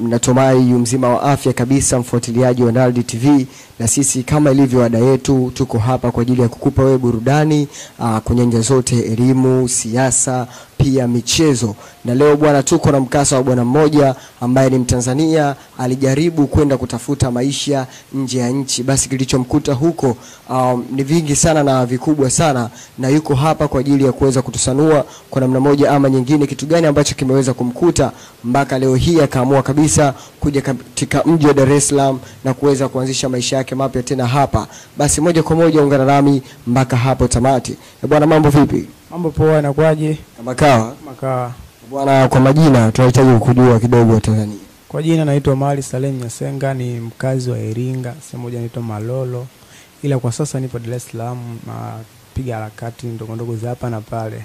Natumai mzima wa afya kabisa, mfuatiliaji wa Naldi TV, na sisi kama ilivyo ada yetu tuko hapa kwa ajili ya kukupa wewe burudani kwenye nyanja zote, elimu, siasa, pia michezo. Na leo bwana tuko na mkasa wa bwana mmoja ambaye ni Mtanzania, alijaribu kwenda kutafuta maisha nje ya nchi. Basi kilichomkuta huko ni vingi sana na vikubwa sana, na yuko hapa kwa ajili ya kuweza kutusanua kwa namna moja ama nyingine kitu gani ambacho kimeweza kumkuta mpaka leo hii akaamua kabisa kuja katika mji wa Dar es Salaam na kuweza kuanzisha maisha yake mapya tena hapa. Basi moja kwa moja ungana nami mpaka hapo tamati. Bwana, mambo vipi? Mambo poa, inakuaje? Kama kawa. Makaa. Bwana, kwa majina tunahitaji kujua kidogo Tanzania. Kwa jina naitwa Mali Salem Nyasenga, ni mkazi wa Iringa, sehemu moja inaitwa Malolo. Ila kwa sasa nipo Dar es Salaam na piga harakati ndogo ndogo za hapa na pale.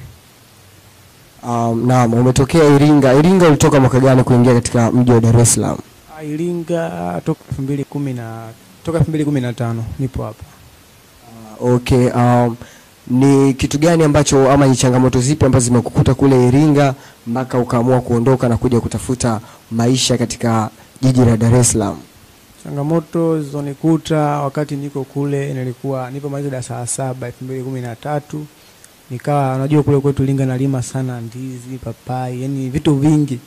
Naam, umetokea Iringa. Iringa ulitoka mwaka gani kuingia katika mji wa Dar es Salaam? Iringa toka 2015 nipo hapa. Okay, ni kitu gani ambacho ama ni changamoto zipi ambazo zimekukuta kule Iringa mpaka ukaamua kuondoka na kuja kutafuta maisha katika jiji la Dar es Salaam? Changamoto zilizonikuta wakati niko kule, nipo maliza darasa 7 2013. Nikawa unajua kule kwetu Iringa nalima sana ndizi, papai, yani vitu vingi.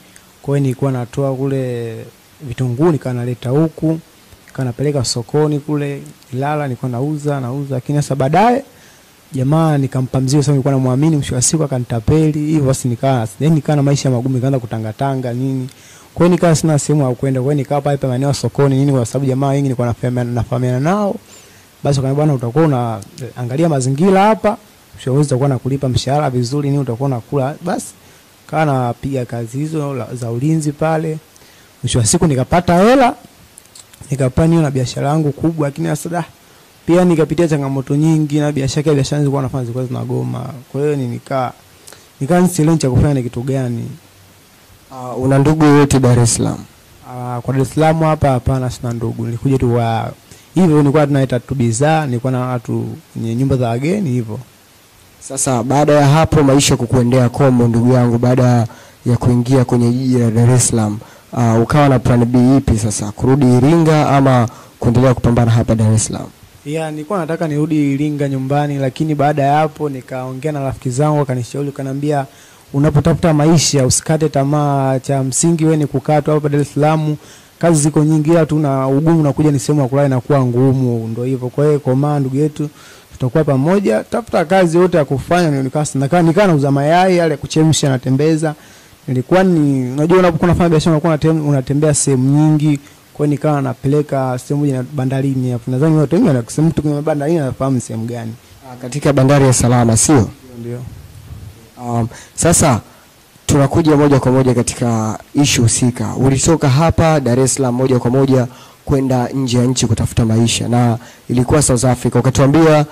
Kwa hiyo nilikuwa natoa kule vitunguu nikawa naleta huku, nikawa napeleka sokoni kule Ilala, nilikuwa nauza, lakini sasa baadaye jamaa nikampa mzigo sana, nilikuwa namuamini, mwisho wa siku akanitapeli. Hivyo basi nikawa na maisha magumu, nikaanza kutangatanga nini. Kwa hiyo nikawa sina sehemu ya kwenda, kwa hiyo nikawa hapa maeneo sokoni nini, kwa sababu jamaa wengi nilikuwa nafahamiana nao. Basi wakaniambia bwana, utakuwa unaangalia mazingira hapa, mwisho utakuwa nakulipa mshahara vizuri nini, utakuwa nakula. Basi kawa napiga kazi hizo za ulinzi pale. Mwisho wa siku nikapata hela, nikapania na biashara yangu kubwa, lakini sasa pia nikapitia changamoto nyingi na biashara zilikuwa nafanya zilikuwa zinagoma. Kwa hiyo nikaa nisielewi cha kufanya ni kitu gani. Una ndugu yote Dar es Salaam? Kwa Dar es Salaam hapa hapana, sina ndugu. Nilikuja tu hivyo, nilikuwa tunaita tu bizaa, nilikuwa na watu kwenye nyumba za wageni hivyo. Sasa baada ya hapo maisha kukuendea kombo ndugu yangu, baada ya kuingia kwenye jiji la Dar es Salaam, ukawa na plan B ipi sasa? Kurudi Iringa ama kuendelea kupambana hapa Dar es Salaam? Nilikuwa nataka nirudi Iringa nyumbani, lakini baada ya hapo nikaongea na rafiki zangu, akanishauri, kanambia unapotafuta maisha usikate tamaa, cha msingi wewe ni kukaa tu hapa Dar es Salaam. Kazi ziko nyingi, ila tuna ugumu na kuja ni sehemu ya kulala inakuwa ngumu, ndio hivyo. Kwa hiyo kwa ndugu yetu tutakuwa pamoja, tafuta kazi yote ya kufanya. Nikaa nauza mayai yale kuchemsha na tembeza. Nilikuwa unajua unapokuwa unafanya biashara unakuwa unatembea sehemu nyingi. Kwa hiyo nikawa napeleka sehemu moja bandarini hapo. Nadhani watu wengi wanasema mtu kwenye bandarini anafahamu sehemu gani. Katika bandari ya Salama, sio? Ndio. Sasa tunakuja moja kwa moja katika issue husika. Ulitoka hapa Dar es Salaam moja kwa moja kwenda nje ya nchi kutafuta maisha, na ilikuwa South Africa. Ukatuambia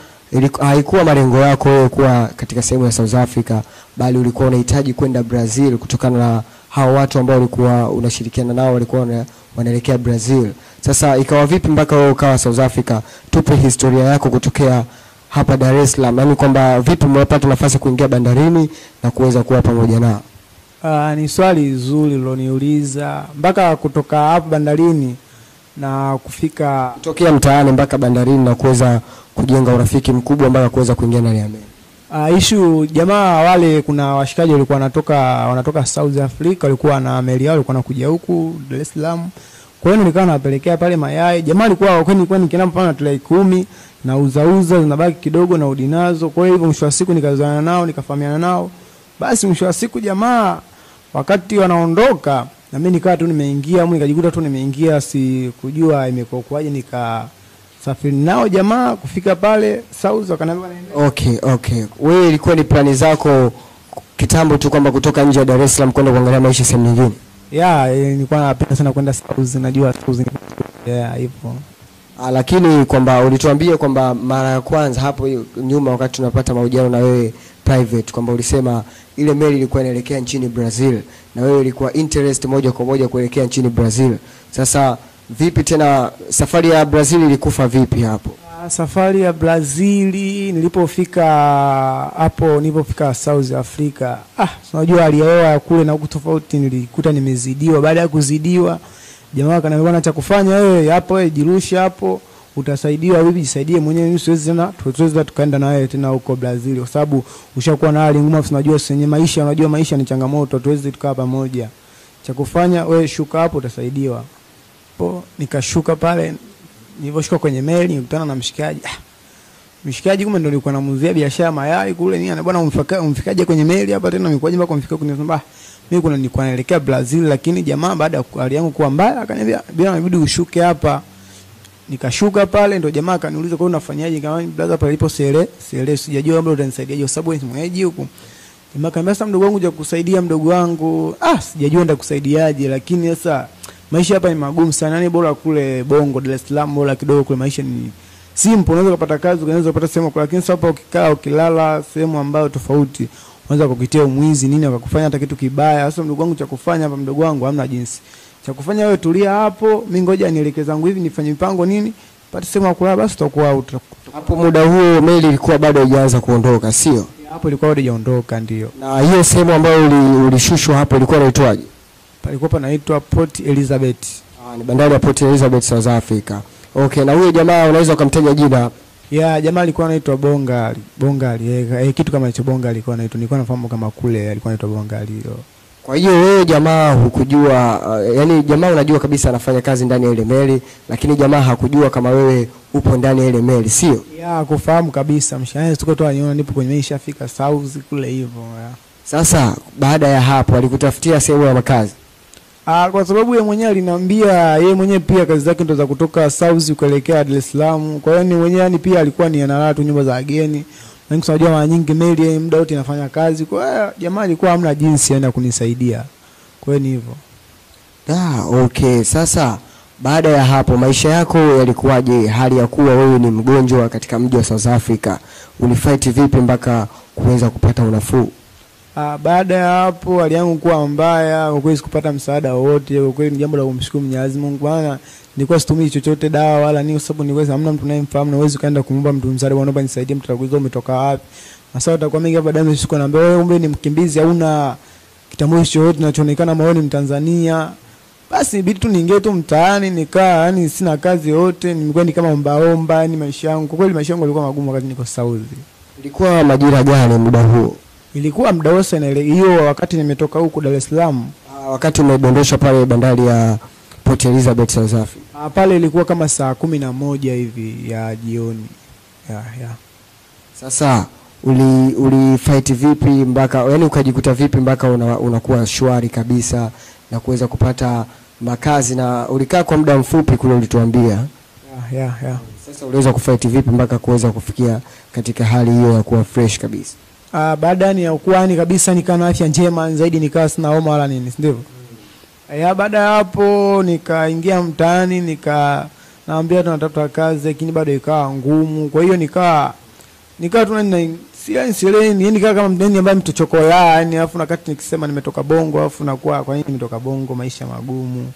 haikuwa malengo yako wewe kuwa katika sehemu ya South Africa, bali ulikuwa unahitaji kwenda Brazil kutokana na hao watu ambao ulikuwa unashirikiana nao walikuwa wanaelekea Brazil. Sasa ikawa vipi mpaka wewe ukawa South Africa? Tupe historia yako kutokea hapa Dar es Salaam, yani kwamba vipi umepata nafasi kuingia bandarini na kuweza kuwa pamoja nao? Ni swali zuri uloniuliza. Mpaka kutoka hapa bandarini na kufika kutokea mtaani mpaka bandarini na kuweza kujenga urafiki mkubwa mpaka kuweza kuingia ndani ya meli. Issue jamaa wale, kuna washikaji walikuwa wanatoka South Africa, walikuwa na meli yao, walikuwa wanakuja huku Dar es Salaam. Kwa hiyo nilikuwa napelekea pale mayai. Jamaa alikuwa kwani nikienda mpaka tulai 10 na uza zinabaki kidogo na udinazo. Kwa hiyo mwisho wa siku nikazana nao, nikafahamiana nao. Basi mwisho wa siku jamaa wakati wanaondoka na mimi nikawa tu nimeingia, nikajikuta tu nimeingia, si kujua imekokuaje, nikasafiri nao jamaa kufika pale South, wakaniambia naenda. Okay. Wewe ilikuwa ni plani zako kitambo tu kwamba kutoka nje ya Dar es Salaam kwenda kuangalia maisha sehemu nyingine? Nilikuwa napenda sana kwenda South, najua South. Hivyo. Lakini kwamba ulituambia kwamba mara ya kwanza hapo nyuma wakati tunapata mahojiano na wewe private kwamba ulisema ile meli ilikuwa inaelekea nchini Brazil na wewe ilikuwa interest moja kwa moja kuelekea nchini Brazil. Sasa vipi tena safari ya Brazil ilikufa vipi hapo? Safari ya Brazil nilipofika South Africa, unajua hali ya hewa kule na huku tofauti, nilikuta nimezidiwa. Baada ya kuzidiwa, jamaa akaniambia na cha kufanya wewe hapo, wewe jirusha hapo, utasaidiwa wewe, jisaidie mwenyewe, mimi siwezi tena, tuweza tukaenda na wewe tena huko Brazil kwa sababu ushakuwa na hali ngumu. Unajua senye maisha, unajua maisha ni changamoto, tuwezi tukaa pamoja. Cha kufanya wewe shuka hapo, utasaidiwa. Hapo nikashuka pale, niliposhuka kwenye meli nikutana na mshikaji. Mshikaji kumbe ndio alikuwa anamuuzia biashara mayai kule, nini bwana, umfikaje kwenye meli hapa tena, umekuaje mpaka umfika kuniambia mimi nilikuwa naelekea Brazil, lakini jamaa baada ya hali yangu kuwa mbaya akaniambia bila inabidi ushuke hapa. Nikashuka pale, ndio jamaa akaniuliza kwa unafanyaje, kama brother pale alipo sele sijajua labda utanisaidiaje kwa sababu ni mwenyeji huko. Jamaa akaniambia sasa mdogo wangu, je kusaidia mdogo wangu, sijajua ndakusaidiaje, lakini sasa maisha hapa ni magumu sana, yani bora kule Bongo Dar es Salaam, bora kidogo kule maisha ni simple, unaweza kupata kazi, unaweza kupata sehemu, lakini sasa hapa ukikaa ukilala sehemu ambayo tofauti unaweza kukitia umwizi nini akakufanya hata kitu kibaya. Sasa mdogo wangu, cha kufanya hapa mdogo wangu hamna jinsi. Cha kufanya wewe tulia hapo, mimi ngoja nielekeze zangu hivi nifanye mipango nini, pata sehemu ya kulala basi utakuwa out. Hapo muda huo meli ilikuwa bado haijaanza kuondoka, sio? Hapo ilikuwa bado haijaondoka, ndio. Na hiyo sehemu ambayo ulishushwa hapo ilikuwa inaitwaje? Palikuwa panaitwa Port Elizabeth. Ni bandari ya Port Elizabeth, South Africa. Okay, na huyo jamaa unaweza kumtaja jina? Jamaa alikuwa anaitwa Bongali. Kitu kama hicho Bongali alikuwa anaitwa. Nilikuwa nafahamu kama kule alikuwa anaitwa Bongali hilo. Kwa hiyo wewe jamaa hukujua, yani jamaa unajua kabisa anafanya kazi ndani ya ile meli, lakini jamaa hakujua kama wewe upo ndani ya ile meli, sio? Kufahamu kabisa. Mshahara tuko tu aniona nipo kwenye meli ishafika South kule hivyo. Sasa baada ya hapo alikutafutia sehemu ya makazi? Kwa sababu yeye mwenyewe aliniambia yeye mwenyewe pia kazi zake ndo za kutoka South kuelekea Dar es Salaam. Kwa hiyo ni mwenyewe yani pia alikuwa ni analala tu nyumba za wageni. Na unajua mara nyingi meli muda wote inafanya kazi. Kwa hiyo jamaa alikuwa hamna jinsi yani kunisaidia. Kwa hiyo ni hivyo. Okay. Sasa baada ya hapo maisha yako yalikuwaje, hali ya kuwa wewe ni mgonjwa katika mji wa South Africa? Ulifight vipi mpaka kuweza kupata unafuu? Baada ya hapo hali yangu kuwa mbaya, kwa kweli sikupata msaada wowote. Kwa kweli ni jambo la kumshukuru Mwenyezi Mungu, maana nilikuwa situmii chochote dawa wala nini, sababu nilikuwa hamna mtu anayemfahamu, na uwezo kaenda kumomba mtu msaada, naomba nisaidie, mtu atakuuliza umetoka wapi. Sasa utakuwa mengi hapa damu siko naambia wewe umbe ni mkimbizi, hauna kitambulisho chochote kinachoonekana maoni Mtanzania. Basi nibidi tu niingie tu mtaani nikaa, yani sina kazi yote, nimekuwa ni kama ombaomba, ni maisha yangu. Kwa kweli maisha yangu yalikuwa magumu wakati niko South. Ilikuwa majira gani muda huo? Ilikuwa muda wote na hiyo wakati nimetoka huko Dar es Salaam. Wakati umedondosha pale bandari ya Port Elizabeth South Africa. Pale ilikuwa kama saa 11 hivi ya jioni. Sasa fight vipi mpaka yani ukajikuta vipi mpaka unakuwa shwari kabisa na kuweza kupata makazi, na ulikaa kwa muda mfupi kule ulituambia? Sasa uliweza kufight vipi mpaka kuweza kufikia katika hali hiyo ya kuwa fresh kabisa? Baada ya kuwa ni kabisa nikaa na afya njema zaidi, nikaa sina homa wala nini, ndivyo. Baada ya hapo nikaingia mtaani, naambia tunatafuta kazi lakini bado ikawa ngumu. Kwa hiyo nikaa tu yani nikaa kama mdeni ambaye mtu chokola, yani alafu wakati nikisema nimetoka Bongo alafu nakuwa kwa nini nimetoka Bongo, maisha magumu.